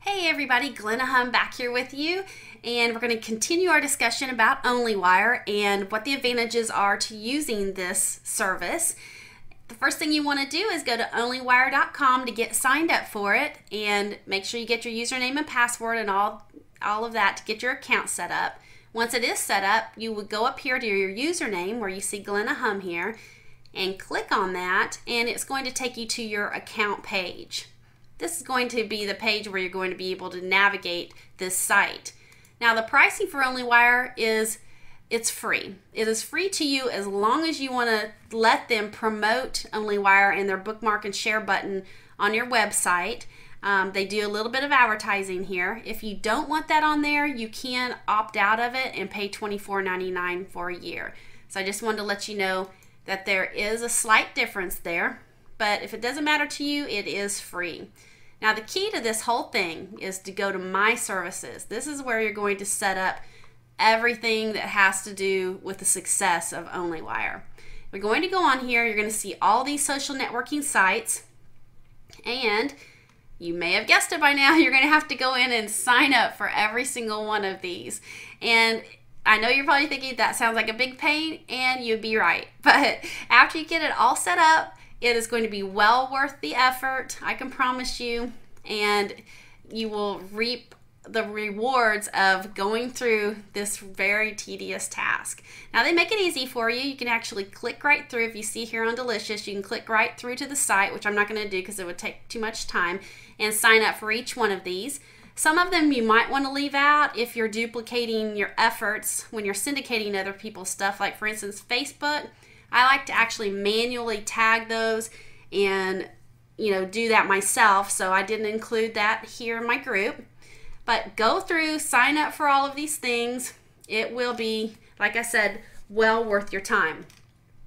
Hey everybody, Glenna Hum back here with you, and we're going to continue our discussion about OnlyWire and what the advantages are to using this service. The first thing you want to do is go to onlywire.com to get signed up for it, and make sure you get your username and password and all of that to get your account set up. Once it is set up, you would go up here to your username where you see Glenna Hum here and click on that, and it's going to take you to your account page. This is going to be the page where you're going to be able to navigate this site. Now the pricing for OnlyWire it's free. It is free to you as long as you want to let them promote OnlyWire and their bookmark and share button on your website. They do a little bit of advertising here. If you don't want that on there, you can opt out of it and pay $24.99 for a year. So I just wanted to let you know that there is a slight difference there, but if it doesn't matter to you, it is free. Now the key to this whole thing is to go to My Services. This is where you're going to set up everything that has to do with the success of OnlyWire. We're going to go on here, you're going to see all these social networking sites, and you may have guessed it by now, you're going to have to go in and sign up for every single one of these. And I know you're probably thinking that sounds like a big pain, and you'd be right. But after you get it all set up, it is going to be well worth the effort, I can promise you, and you will reap the rewards of going through this very tedious task. Now they make it easy for you. You can actually click right through. If you see here on Delicious, you can click right through to the site, which I'm not going to do because it would take too much time, and sign up for each one of these. Some of them you might want to leave out if you're duplicating your efforts when you're syndicating other people's stuff, like for instance Facebook. I like to actually manually tag those and do that myself, so I didn't include that here in my group. But go through, sign up for all of these things. It will be, like I said, well worth your time.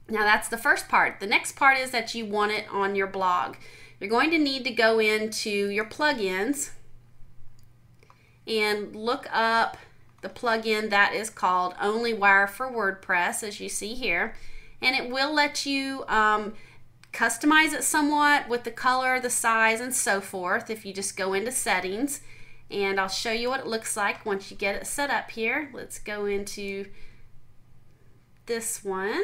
Now that's the first part. The next part is that you want it on your blog. You're going to need to go into your plugins and look up the plugin that is called OnlyWire for WordPress, as you see here. And it will let you customize it somewhat with the color, the size, and so forth if you just go into settings. And I'll show you what it looks like once you get it set up here. Let's go into this one.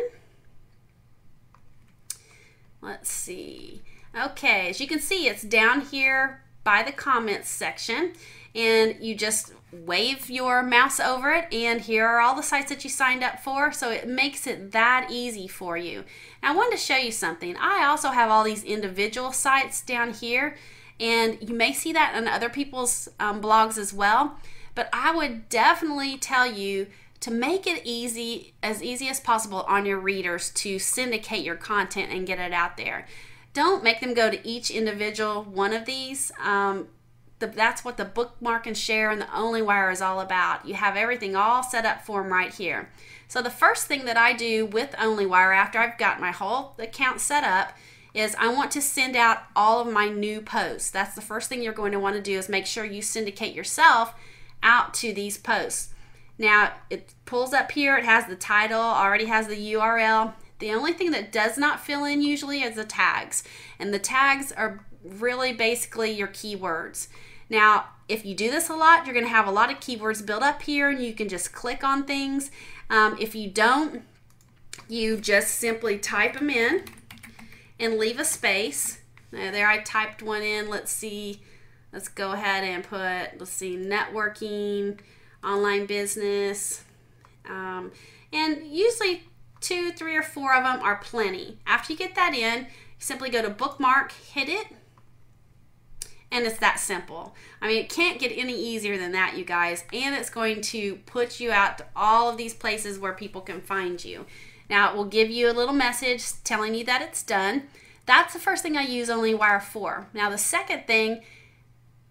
Let's see. Okay, as you can see, it's down here by the comments section, and you just wave your mouse over it, and here are all the sites that you signed up for, so it makes it that easy for you. Now I wanted to show you something. I also have all these individual sites down here, and you may see that on other people's blogs as well, but I would definitely tell you to make it as easy as possible on your readers to syndicate your content and get it out there. Don't make them go to each individual one of these. That's what the bookmark and share and the OnlyWire is all about. You have everything all set up for them right here. So the first thing that I do with OnlyWire after I've got my whole account set up is I want to send out all of my new posts. That's the first thing you're going to want to do, is make sure you syndicate yourself out to these posts. Now it pulls up here, it has the title, already has the URL. The only thing that does not fill in usually is the tags, and the tags are really basically your keywords. Now if you do this a lot, you're going to have a lot of keywords built up here, and you can just click on things. If you don't, you just simply type them in and leave a space. There I typed one in. Let's see, let's go ahead and put, let's see, networking, online business, and usually 2, 3, or 4 of them are plenty. After you get that in, you simply go to bookmark, hit it, and it's that simple. I mean, it can't get any easier than that, you guys, and it's going to put you out to all of these places where people can find you. Now it will give you a little message telling you that it's done. That's the first thing I use OnlyWire for. Now the second thing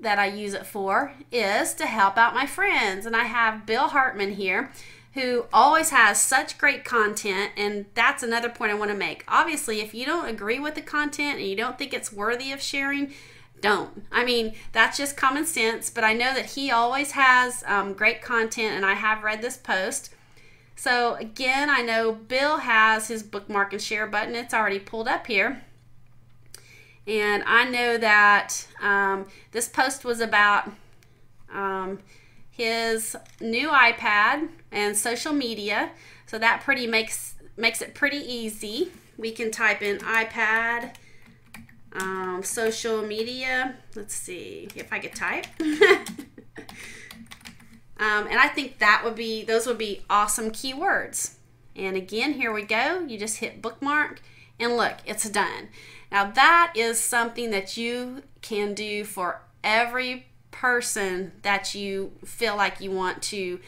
that I use it for is to help out my friends, and I have Bill Hartman here, who always has such great content, and that's another point I want to make. Obviously, if you don't agree with the content and you don't think it's worthy of sharing, don't. I mean, that's just common sense, but I know that he always has great content, and I have read this post. So again, I know Bill has his bookmark and share button. It's already pulled up here. And I know that this post was about his new iPad and social media. So that makes it pretty easy. We can type in iPad, social media. Let's see if I could type. And I think those would be awesome keywords. And again, here we go. You just hit bookmark and look, it's done. Now that is something that you can do for every person that you feel like you want to,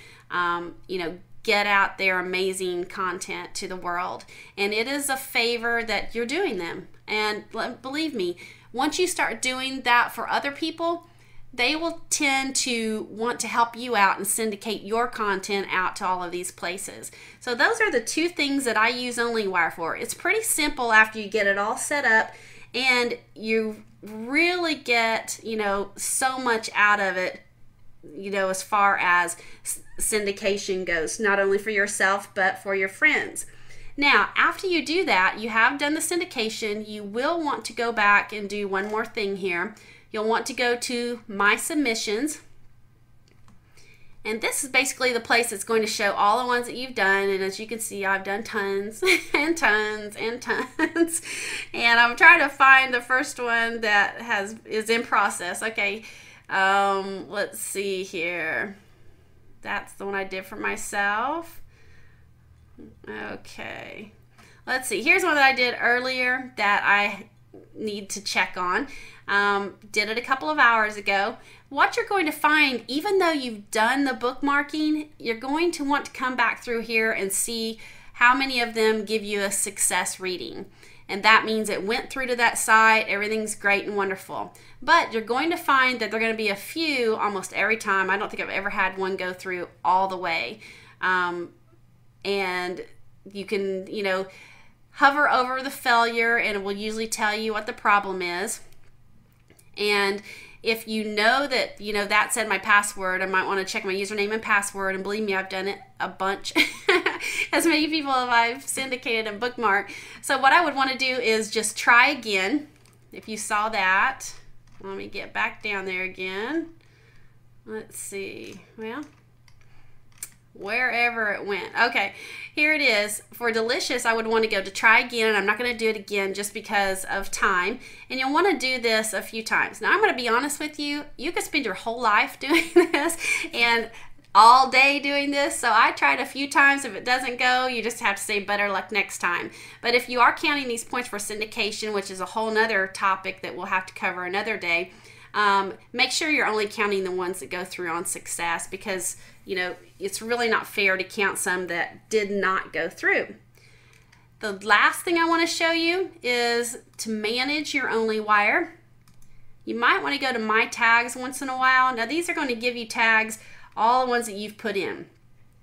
get out their amazing content to the world. And it is a favor that you're doing them. And believe me, once you start doing that for other people, they will tend to want to help you out and syndicate your content out to all of these places. So those are the two things that I use OnlyWire for. It's pretty simple after you get it all set up, and you really get, so much out of it, as far as syndication goes, not only for yourself, but for your friends. Now, after you do that, you have done the syndication, you will want to go back and do one more thing here. You'll want to go to My Submissions. And this is basically the place that's going to show all the ones that you've done. And as you can see, I've done tons and tons and tons. And I'm trying to find the first one that is in process. Okay, let's see here. That's the one I did for myself. Okay, let's see. Here's one that I did earlier that I need to check on. Did it a couple of hours ago. What you're going to find, even though you've done the bookmarking, you're going to want to come back through here and see how many of them give you a success reading. And that means it went through to that site, everything's great and wonderful. But you're going to find that there are going to be a few almost every time. I don't think I've ever had one go through all the way. And you can, hover over the failure, and it will usually tell you what the problem is. And if you know that, that said my password, I might want to check my username and password. And believe me, I've done it a bunch. As many people as I've syndicated and bookmarked. So what I would want to do is just try again. If you saw that, let me get back down there again. Let's see. Well, wherever it went. Okay, here it is. For delicious, I would want to go to try again, and I'm not going to do it again just because of time. And you'll want to do this a few times. Now, I'm going to be honest with you. You could spend your whole life doing this and all day doing this. So I tried a few times. If it doesn't go, you just have to say better luck next time. But if you are counting these points for syndication, which is a whole nother topic that we'll have to cover another day, make sure you're only counting the ones that go through on success, because it's really not fair to count some that did not go through. The last thing I want to show you is to manage your OnlyWire. You might want to go to My Tags once in a while. Now these are going to give you tags, all the ones that you've put in.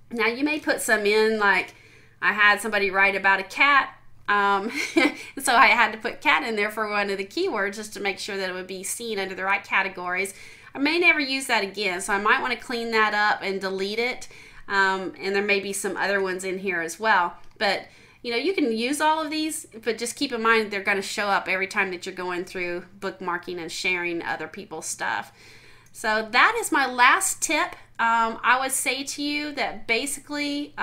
Now you may put some in, like I had somebody write about a cat. So I had to put cat in there for one of the keywords just to make sure that it would be seen under the right categories. I may never use that again, so I might want to clean that up and delete it. And there may be some other ones in here as well. But you can use all of these, but just keep in mind they're going to show up every time that you're going through bookmarking and sharing other people's stuff. So that is my last tip. I would say to you that basically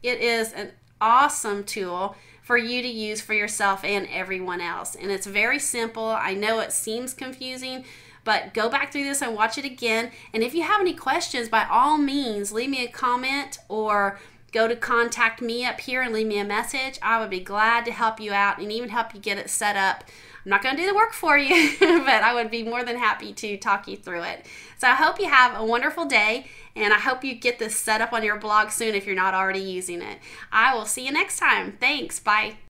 it is an awesome tool for you to use for yourself and everyone else. And it's very simple. I know it seems confusing, but go back through this and watch it again. And if you have any questions, by all means, leave me a comment or go to contact me up here and leave me a message. I would be glad to help you out and even help you get it set up. I'm not going to do the work for you, but I would be more than happy to talk you through it. So I hope you have a wonderful day, and I hope you get this set up on your blog soon if you're not already using it. I will see you next time. Thanks. Bye.